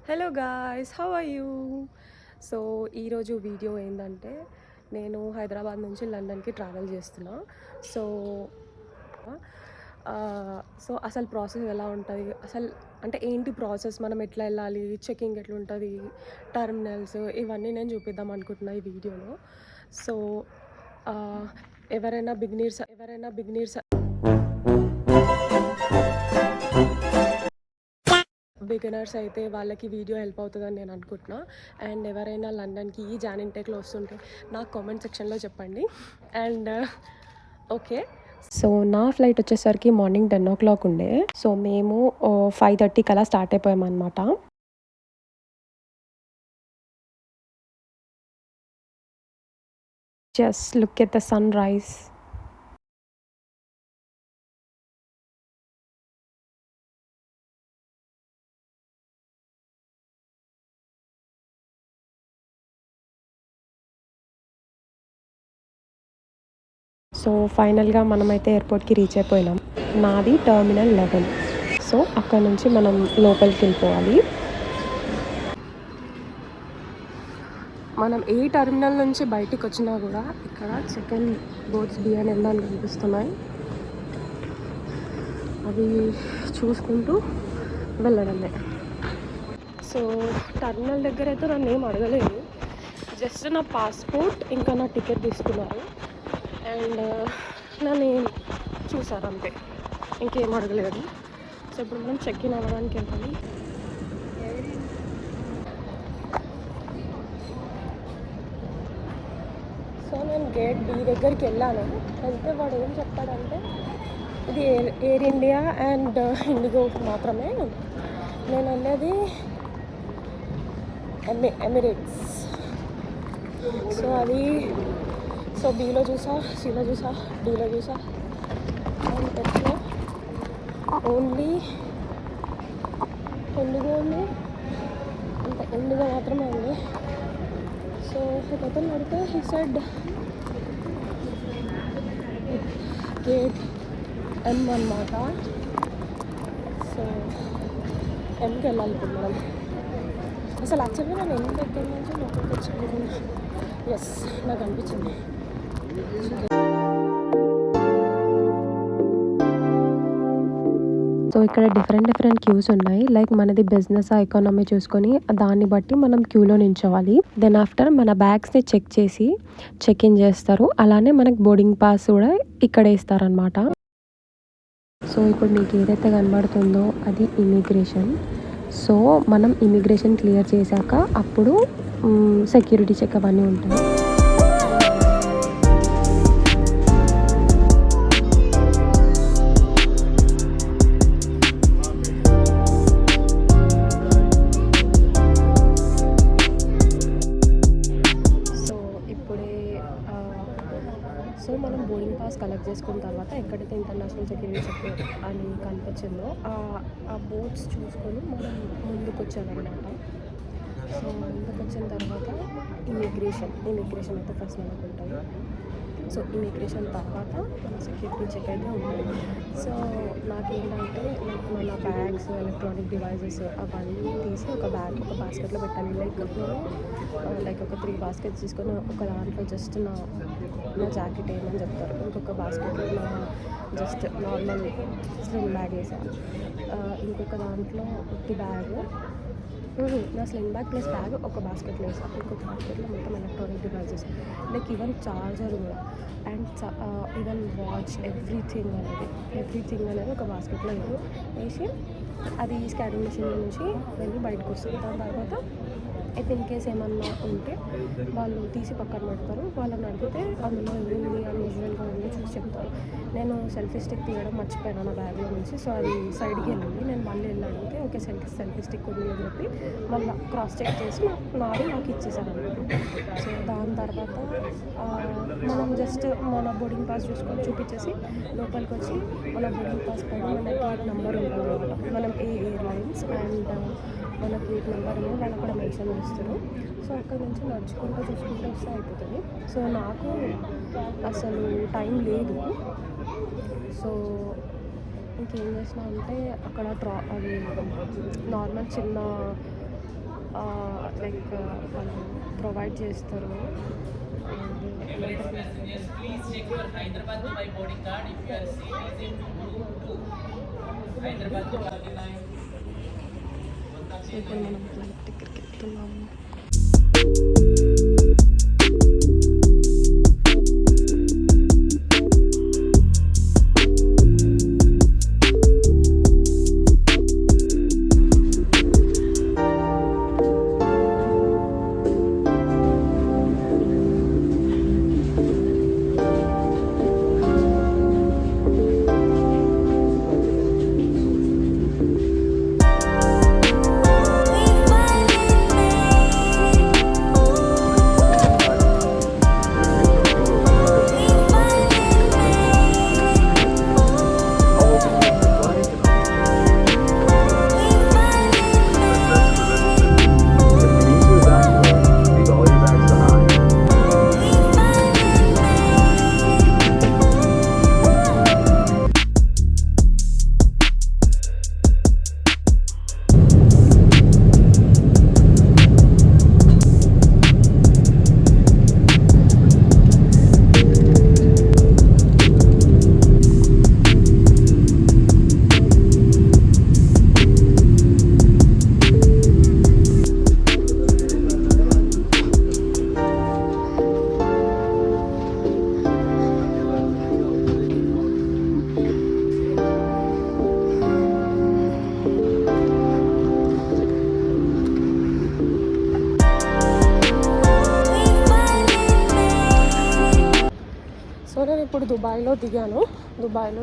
Hello guys, how are you? So ఈరోజు video ఏంటంటే, నేను హైదరాబాద్ నుంచి లండన్కి ట్రావెల్ చేస్తున్నా. సో అసలు ప్రాసెస్ ఎలా ఉంటుంది, అసలు అంటే ఏంటి ప్రాసెస్, మనం ఎట్లా వెళ్ళాలి, చెకింగ్ ఎట్లా ఉంటుంది, టర్మినల్స్, ఇవన్నీ నేను చూపిద్దాం అనుకుంటున్నా ఈ వీడియోలో. సో ఎవరైనా బిగినర్స్ అయితే వాళ్ళకి వీడియో హెల్ప్ అవుతుందని నేను అనుకుంటున్నా. అండ్ ఎవరైనా లండన్కి ఈ జానింటెక్లో వస్తుంటే నాకు కామెంట్ సెక్షన్లో చెప్పండి. అండ్ ఓకే, సో నా ఫ్లైట్ వచ్చేసరికి మార్నింగ్ 10 o'clock ఉండే. సో మేము 5:30 కలా స్టార్ట్ అయిపోయామన్నమాట. Just look at the sunrise. So ఫైనల్గా మనమైతే ఎయిర్పోర్ట్కి రీచ్ అయిపోయినాం. నాది టర్మినల్ 11. సో అక్కడ నుంచి మనం లోపలికి వెళ్ళిపోవాలి. మనం ఏ టర్మినల్ నుంచి బయటికి వచ్చినా కూడా ఇక్కడ సెకండ్ బోట్స్ బిఎన్ఎల్ అని కనిపిస్తున్నాయి. అవి చూసుకుంటూ వెళ్ళడమే. సో టర్మినల్ దగ్గర అయితే నన్ను ఏం అడగలేదు, జస్ట్ నా పాస్పోర్ట్ ఇంకా నా టికెట్ తీసుకున్నారు అండ్ నన్ను చూసారు అంతే, ఇంకేం అడగలేదు. సో ఇప్పుడు మనం చెక్ ఇన్ అవ్వడానికి వెళ్ళాలి. సో నేను గేట్ బి దగ్గరికి వెళ్ళాను. వెళ్తే వాడు ఏం చెప్తాడంటే, ఇది ఎయిర్ ఇండియా అండ్ ఇండిగో మాత్రమే. నేను వెళ్ళేది ఎమిరేట్స్. సో అది బీలో చూసా, సిలో చూసా, డీలో చూసా, అండ్ ఎఫ్లో ఓన్లీ ఇండిగో ఉంది, అంత ఇండిగో మాత్రమే ఉంది. సో ఒకతను అడిగితే హీ సెడ్ గేట్ ఎం అన్నమాట. సో ఎంకి వెళ్ళాలి ఇప్పుడు మనం. అసలు యాక్చువల్గా నేను ఎం దగ్గర నుంచి లోపలికి వచ్చి ఎస్ నాకు అనిపించింది. సో ఇక్కడ డిఫరెంట్ క్యూస్ ఉన్నాయి. లైక్ మనది బిజినెస్ ఎకానమీ చూసుకొని దాన్ని బట్టి మనం క్యూలో నించోవాలి. దెన్ ఆఫ్టర్ మన బ్యాగ్స్ని చెక్ చేసి చెక్ ఇన్ చేస్తారు. అలానే మనకు బోర్డింగ్ పాస్ కూడా ఇక్కడ ఇస్తారనమాట. సో ఇప్పుడు మీకు ఏదైతే కనబడుతుందో అది ఇమిగ్రేషన్. సో మనం ఇమిగ్రేషన్ క్లియర్ చేశాక అప్పుడు సెక్యూరిటీ చెక్ అవన్నీ ఉంటాయి. సో మనం బోర్డింగ్ పాస్ కలెక్ట్ చేసుకున్న తర్వాత ఎక్కడైతే ఇంటర్నేషనల్ సెక్యూరిటీ చెక్ అని కనిపించిందో ఆ బోట్స్ చూసుకొని మనం ముందుకు వచ్చామన్నమాట. సో ముందుకు వచ్చిన తర్వాత ఇమిగ్రేషన్ అయితే ఫస్ట్ మనకు ఉంటుంది. సో ఇమిగ్రేషన్ తర్వాత మన సెక్యూరిటీ చెక్ అయితే ఉంటుంది. సో నాకేంటంటే మన బ్యాగ్స్, ఎలక్ట్రానిక్ డివైజెస్ అవన్నీ తీసి ఒక బాస్కెట్లో పెట్టాలి. లైక్ ఒక 3 బాస్కెట్స్ తీసుకొని ఒక దాంట్లో జస్ట్ నా జాకెట్ వేయమని చెప్తారు, ఇంకొక బాస్కెట్లో నా జస్ట్ నార్మల్ స్లిమ్ బ్యాగ్ వేసాను, ఇంకొక దాంట్లో ఒట్టి బ్యాగ్, నా స్లిమ్ బ్యాగ్ ప్లస్ బ్యాగ్ ఒక బాస్కెట్లో వేసాను, ఇంకొక బాస్కెట్లో మొత్తం electronic devices like even charger కూడా అండ్ ఈవెన్ వాచ్ ఎవ్రీథింగ్ అనేది ఒక బాస్కెట్లో వేసి అది స్కానింగ్ మెషిన్ నుంచి వెళ్ళి బయటకు వస్తుంది. దాని తర్వాత ఇఫ్ ఇన్ కేస్ ఏమన్నా ఉంటే వాళ్ళు తీసి పక్కన పెడతారు. వాళ్ళని అడిగితే అందులో ఏముంది అని యూజువల్గా ఉంది చూసి చెప్తారు. నేను సెల్ఫీ స్టిక్ తీయడం మర్చిపోయాను నా బ్యాగ్లో నుంచి. సో అది సైడ్కి వెళ్ళింది. నేను మళ్ళీ వెళ్ళి అడిగితే ఓకే సెల్ఫీ స్టిక్ ఉంది అని చెప్పి మళ్ళీ క్రాస్ చెక్ చేసి నాకు ఇచ్చేసాను అనమాట. సో దాని తర్వాత మనం జస్ట్ మన బోర్డింగ్ పాస్ చూపించేసి లోపలికి వచ్చి మన బోర్డింగ్ పాస్ పైన మన గేట్ నెంబర్ ఉంటుంది అనమాట. మనం ఏ ఎయిర్లైన్స్ అండ్ మన గేట్ నెంబర్ అనేది వాళ్ళు కూడా మెన్షన్ చేస్తారు. సో అక్కడ నుంచి నడుచుకుంటూ చూసుకుంటూ వస్తే అయిపోతుంది. సో నాకు అసలు టైం లేదు. సో ఇంకేం చేసినా అంటే అక్కడ అది నార్మల్ చిన్న లైక్ వాళ్ళు ప్రొవైడ్ చేస్తారు. Please check your Hyderabad Dubai boarding card if you are seat is in room 2. Hyderabad Dubai line. So ఇప్పుడు మనం ఫ్లైట్ దగ్గరికి వెళ్తున్నాము. సో నేను ఇప్పుడు దుబాయ్లో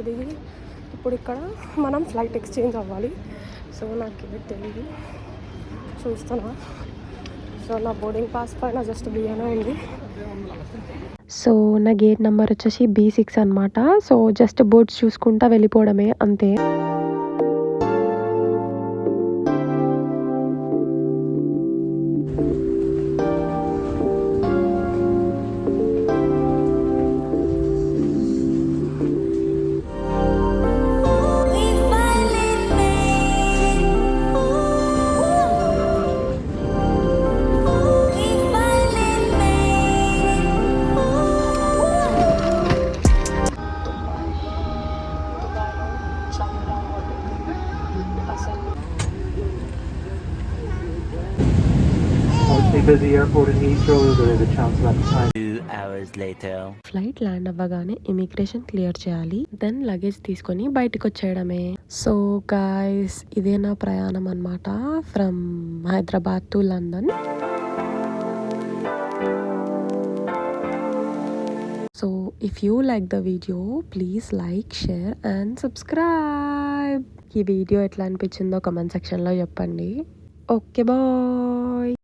దిగి ఇప్పుడు ఇక్కడ మనం ఫ్లైట్ ఎక్స్చేంజ్ అవ్వాలి. సో నాకు ఇది తెలియదు, చూస్తున్నా. సో నా బోర్డింగ్ పాస్ పైన జస్ట్ బియ్యనే ఉంది. సో నా గేట్ నెంబర్ వచ్చేసి B6 అనమాట. సో జస్ట్ బోర్డ్స్ చూసుకుంటా వెళ్ళిపోవడమే అంతే. Busy airport in Heathrow, there is a chance that time. 2 hours later. Flight land అవ్వగానే ఇమిగ్రేషన్ క్లియర్ చేయాలి, దెన్ లగేజ్ తీసుకొని బయటకు వచ్చేయడమే. సో గైస్, ఇదే నా ప్రయాణం అనమాట from Hyderabad to London. So if you like the video, please like, share and subscribe. ఈ వీడియో ఎట్లా అనిపించిందో కమెంట్ సెక్షన్లో చెప్పండి. Okay, bye.